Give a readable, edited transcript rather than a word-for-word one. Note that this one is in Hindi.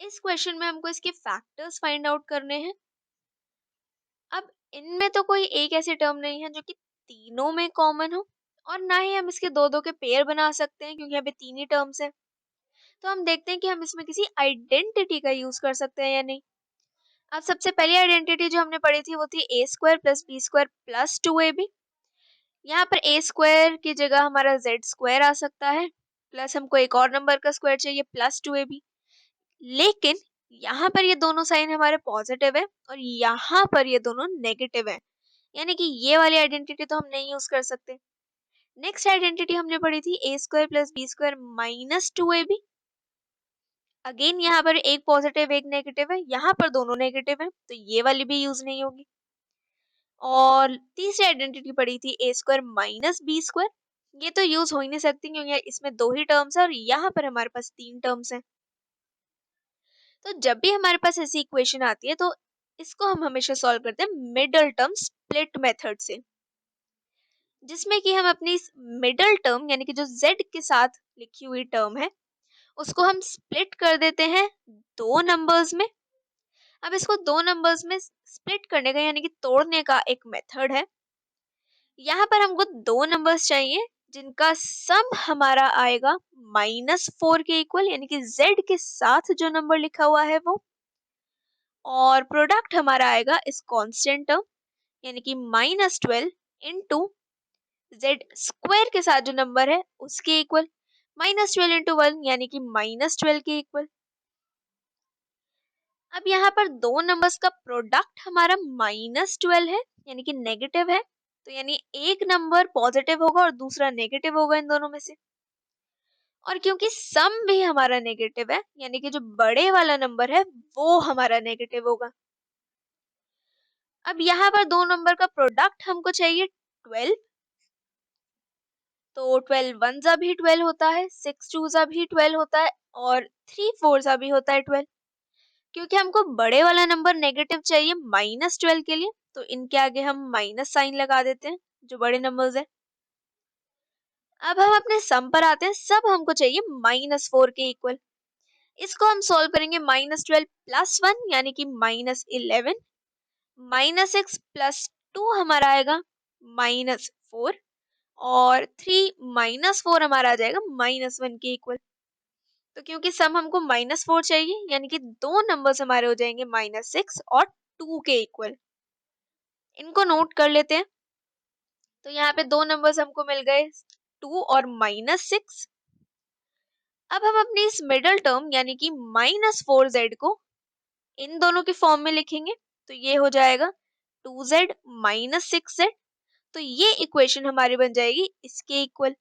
इस क्वेश्चन में हमको इसके फैक्टर्स फाइंड आउट करने हैं। अब इनमें तो कोई एक ऐसी टर्म नहीं है जो कि तीनों में कॉमन हो, और ना ही हम इसके दो दो के पेयर बना सकते हैं क्योंकि यहाँ पे तीन ही टर्म्स है। तो हम देखते हैं कि हम इसमें किसी आइडेंटिटी का यूज कर सकते हैं या नहीं। अब सबसे पहली आइडेंटिटी जो हमने पढ़ी थी वो थी A square plus B square plus 2ab। यहाँ पर ए स्क्वायर की जगह हमारा जेड स्क्वायर आ सकता है, प्लस हमको एक और नंबर का स्क्वायर चाहिए प्लस 2ab। लेकिन यहाँ पर ये दोनों साइन हमारे पॉजिटिव है और यहाँ पर ये दोनों नेगेटिव है, यानी कि ये वाली आइडेंटिटी तो हम नहीं यूज कर सकते। नेक्स्ट आइडेंटिटी हमने पढ़ी थी A square plus B square minus 2ab। Again यहाँ पर एक पॉजिटिव एक नेगेटिव है, यहाँ पर दोनों नेगेटिव है तो ये वाली भी यूज नहीं होगी। और तीसरी आइडेंटिटी पढ़ी थी A square minus B square, ये तो यूज हो ही नहीं सकती क्योंकि इसमें दो ही टर्म्स है और यहाँ पर हमारे पास तीन टर्म्स हैं। तो जब भी हमारे पास ऐसी इक्वेशन आती है तो इसको हम हमेशा सॉल्व करते हैं मिडल टर्म स्प्लिट मेथड से, जिसमें कि हम अपनी मिडल टर्म यानी कि जो z के साथ लिखी हुई टर्म है उसको हम स्प्लिट कर देते हैं दो नंबर्स में। अब इसको दो नंबर्स में स्प्लिट करने का यानी कि तोड़ने का एक मेथड है। यहाँ पर हमको दो नंबर्स चाहिए जिनका सम हमारा आएगा -4 के इक्वल, यानी कि z के साथ जो नंबर लिखा हुआ है वो, और प्रोडक्ट हमारा आएगा इस कांस्टेंट टर्म यानी कि -12 इंटू जेड स्क्वायर के साथ जो नंबर है उसके इक्वल, -12 इंटू 1 यानी कि -12 के इक्वल। अब यहाँ पर दो नंबर्स का प्रोडक्ट हमारा -12 है यानी कि नेगेटिव है, तो यानी एक नंबर पॉजिटिव होगा और दूसरा नेगेटिव होगा इन दोनों में से। और क्योंकि सम भी हमारा नेगेटिव है यानी कि जो बड़े वाला नंबर है वो हमारा नेगेटिव होगा। अब यहाँ पर दो नंबर का प्रोडक्ट हमको चाहिए 12, तो 12 वन जा भी 12 होता है, 6 टू जा भी 12 होता है और 3 फोर जा भी होता है 12। क्योंकि हमको बड़े वाला नंबर नेगेटिव चाहिए -12 के लिए तो इनके आगे हम माइनस साइन लगा देते हैं जो बड़े नंबर्स है। अब हम अपने सम पर आते हैं, सब हमको चाहिए -4 के इक्वल। इसको हम सॉल्व करेंगे -12 प्लस 1 यानी कि -11, -6 प्लस 2 हमारा आएगा -4 और 3 -4 हमारा आ जाएगा -1 के इक्वल। तो क्योंकि सम हमको -4 चाहिए यानी कि दो नंबर्स हमारे हो जाएंगे -6 और 2 के इक्वल। इनको नोट कर लेते हैं। तो यहाँ पे दो नंबर्स हमको मिल गए 2 और -6। अब हम अपनी इस मिडल टर्म यानी कि -4z को इन दोनों के फॉर्म में लिखेंगे, तो ये हो जाएगा 2z -6z। तो ये इक्वेशन हमारी बन जाएगी इसके इक्वल।